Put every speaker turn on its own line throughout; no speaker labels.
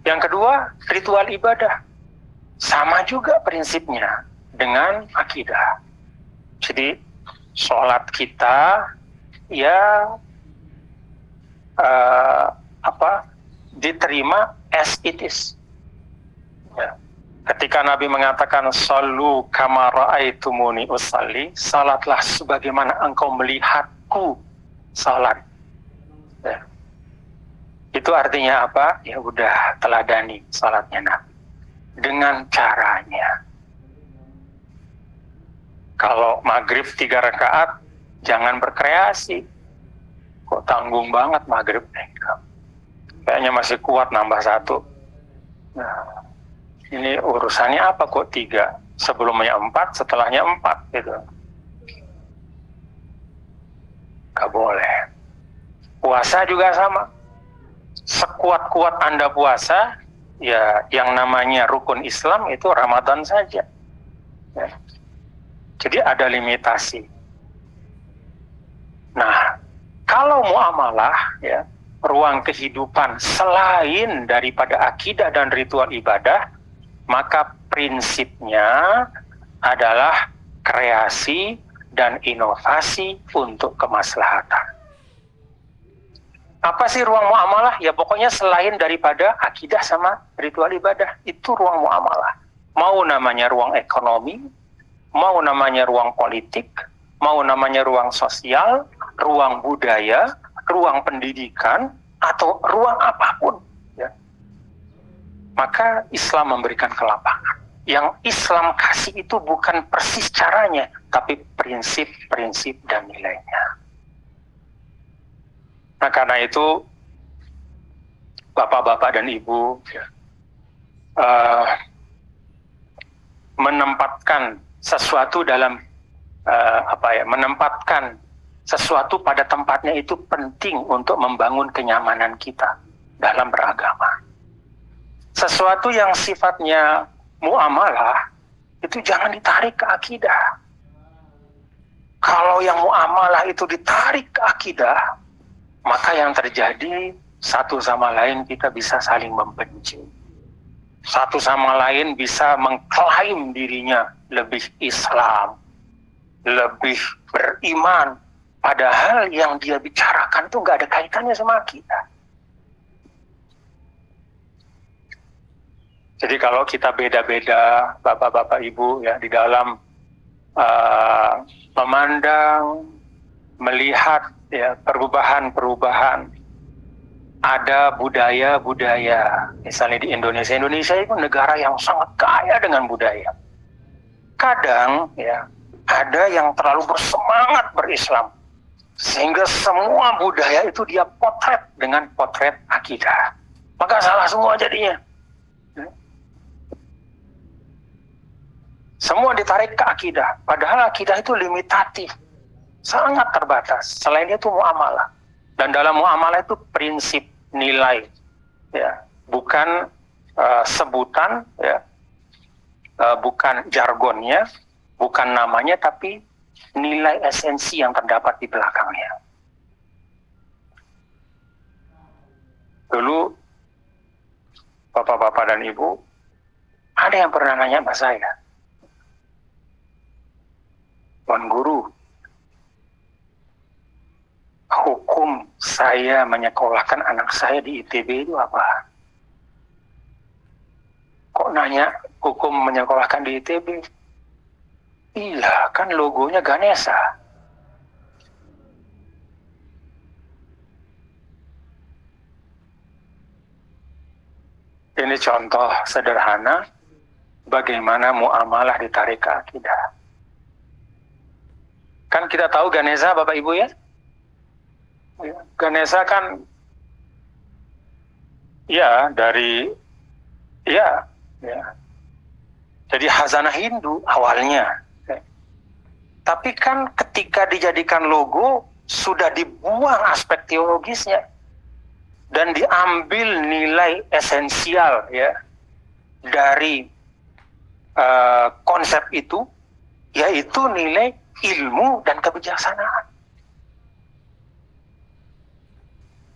Yang kedua, ritual ibadah. Sama juga prinsipnya dengan akidah. Jadi sholat kita ya diterima as it is. Ya. Ketika Nabi mengatakan sallu kama ra'aitumuni usalli, salatlah sebagaimana engkau melihatku salat. Ya. Itu artinya apa? Ya udah teladani salatnya Nabi dengan caranya. Kalau maghrib 3 rakaat, jangan berkreasi. Kok tanggung banget maghrib? Kayaknya masih kuat nambah 1. Nah, ini urusannya apa kok 3? Sebelumnya 4, setelahnya 4 gitu. Gak boleh. Puasa juga sama. Sekuat-kuat Anda puasa, ya yang namanya rukun Islam itu Ramadan saja. Ya. Jadi ada limitasi. Nah, kalau muamalah, ya, ruang kehidupan selain daripada akidah dan ritual ibadah, maka prinsipnya adalah kreasi dan inovasi untuk kemaslahatan. Apa sih ruang muamalah? Ya pokoknya selain daripada akidah sama ritual ibadah, itu ruang muamalah. Mau namanya ruang ekonomi, mau namanya ruang politik, mau namanya ruang sosial, ruang budaya, ruang pendidikan, atau ruang apapun. Ya. Maka Islam memberikan kelapangan. Yang Islam kasih itu bukan persis caranya, tapi prinsip-prinsip dan nilainya. Nah karena itu, Bapak-bapak dan Ibu, menempatkan sesuatu dalam menempatkan sesuatu pada tempatnya itu penting untuk membangun kenyamanan kita dalam beragama. Sesuatu yang sifatnya muamalah itu jangan ditarik ke akidah. Kalau yang muamalah itu ditarik ke akidah, maka yang terjadi satu sama lain kita bisa saling membenci. Satu sama lain bisa mengklaim dirinya lebih Islam, lebih beriman, padahal yang dia bicarakan itu nggak ada kaitannya sama kita. Jadi kalau kita beda-beda, Bapak-bapak Ibu, ya di dalam memandang, melihat ya perubahan-perubahan, ada budaya-budaya. Misalnya di Indonesia itu negara yang sangat kaya dengan budaya. Kadang ya ada yang terlalu bersemangat berislam, sehingga semua budaya itu dia potret dengan potret akidah. Maka salah semua jadinya. Semua ditarik ke akidah, padahal akidah itu limitatif, sangat terbatas. Selain itu muamalah, dan dalam muamalah itu prinsip, nilai, ya, bukan sebutan, ya, bukan jargonnya, bukan namanya, tapi nilai esensi yang terdapat di belakangnya. Dulu Bapak-bapak dan Ibu, ada yang pernah nanya sama saya, Tuan Guru, hukum saya menyekolahkan anak saya di ITB itu apa? Kok nanya hukum menyekolahkan di ITB? Iya, kan logonya Ganesha. Ini contoh sederhana bagaimana muamalah ditarik ke akidah. Kan kita tahu Ganesha, Bapak Ibu, ya? Ganesha kan ya dari ya jadi khazanah Hindu awalnya. Tapi kan ketika dijadikan logo sudah dibuang aspek teologisnya dan diambil nilai esensial ya dari konsep itu, yaitu nilai ilmu dan kebijaksanaan.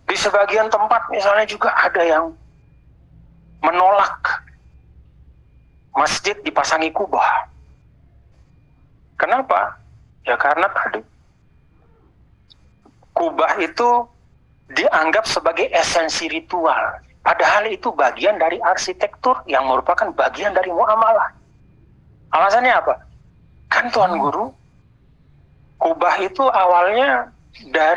Di sebagian tempat misalnya juga ada yang menolak masjid dipasangi kubah. Kenapa? Ya karena tadi kubah itu dianggap sebagai esensi ritual. Padahal itu bagian dari arsitektur yang merupakan bagian dari muamalah. Alasannya apa? Kan Tuan Guru, kubah itu awalnya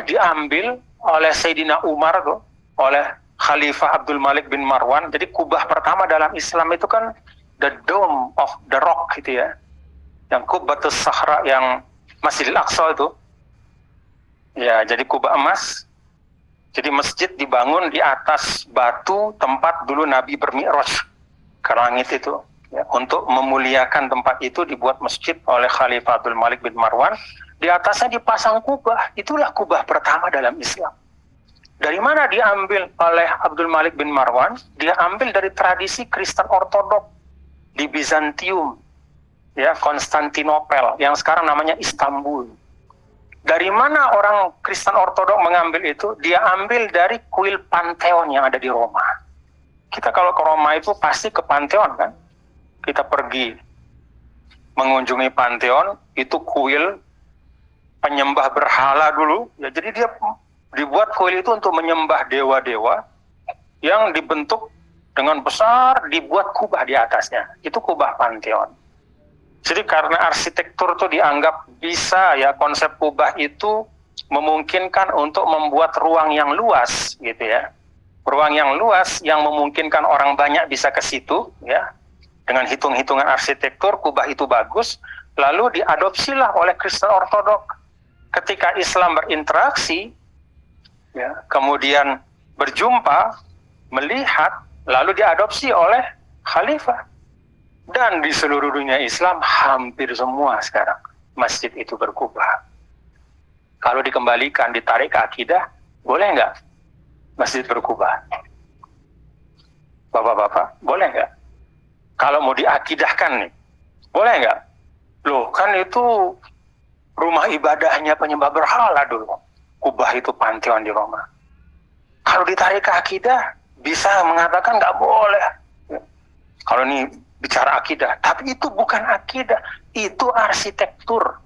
diambil oleh Sayyidina Umar tuh, oleh Khalifah Abdul Malik bin Marwan. Jadi kubah pertama dalam Islam itu kan the Dome of the Rock gitu ya. Yang Qubbatus Sahra, yang Masjidil Aqsa itu. Ya, jadi kubah emas. Jadi masjid dibangun di atas batu tempat dulu Nabi bermi'raj ke langit itu. Ya, untuk memuliakan tempat itu dibuat masjid oleh Khalifah Abdul Malik bin Marwan. Di atasnya dipasang kubah. Itulah kubah pertama dalam Islam. Dari mana diambil oleh Abdul Malik bin Marwan? Dia ambil dari tradisi Kristen Ortodok di Bizantium, ya, Konstantinopel, yang sekarang namanya Istanbul. Dari mana orang Kristen Ortodok mengambil itu? Dia ambil dari kuil Pantheon yang ada di Roma. Kita kalau ke Roma itu pasti ke Pantheon kan? Kita pergi mengunjungi Pantheon, itu kuil penyembah berhala dulu. Ya, jadi dia dibuat kuil itu untuk menyembah dewa-dewa yang dibentuk dengan besar, dibuat kubah di atasnya. Itu kubah Pantheon. Jadi karena arsitektur itu dianggap bisa, ya, konsep kubah itu memungkinkan untuk membuat ruang yang luas gitu ya. Ruang yang luas yang memungkinkan orang banyak bisa ke situ ya. Dengan hitung-hitungan arsitektur, kubah itu bagus, lalu diadopsilah oleh Kristen Ortodok. Ketika Islam berinteraksi, ya, kemudian berjumpa, melihat, lalu diadopsi oleh khalifah. Dan di seluruh dunia Islam hampir semua sekarang masjid itu berkubah. Kalau dikembalikan, ditarik ke akidah, boleh nggak masjid berkubah? Bapak-bapak, boleh nggak? Kalau mau diakidahkan nih, boleh nggak? Loh, kan itu rumah ibadahnya penyembah berhala dulu. Kubah itu Pantheon di Roma. Kalau ditarik ke akidah, bisa mengatakan nggak boleh. Kalau ini bicara akidah, tapi itu bukan akidah, itu arsitektur.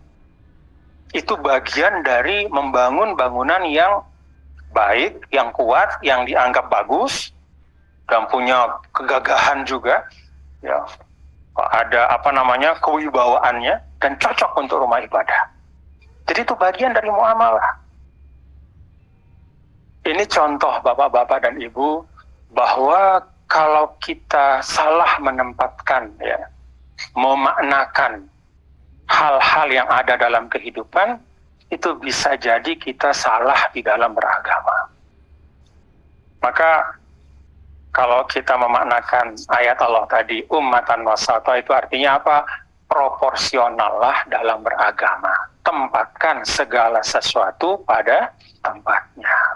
Itu bagian dari membangun bangunan yang baik, yang kuat, yang dianggap bagus, dan punya kegagahan juga. Ya, ada kewibawaannya, dan cocok untuk rumah ibadah. Jadi itu bagian dari muamalah. Ini contoh bapak-bapak dan ibu bahwa kalau kita salah menempatkan, ya, memaknakan hal-hal yang ada dalam kehidupan, itu bisa jadi kita salah di dalam beragama. Maka kalau kita memaknakan ayat Allah tadi, ummatan wasata, itu artinya apa? Proporsionallah dalam beragama. Tempatkan segala sesuatu pada tempatnya.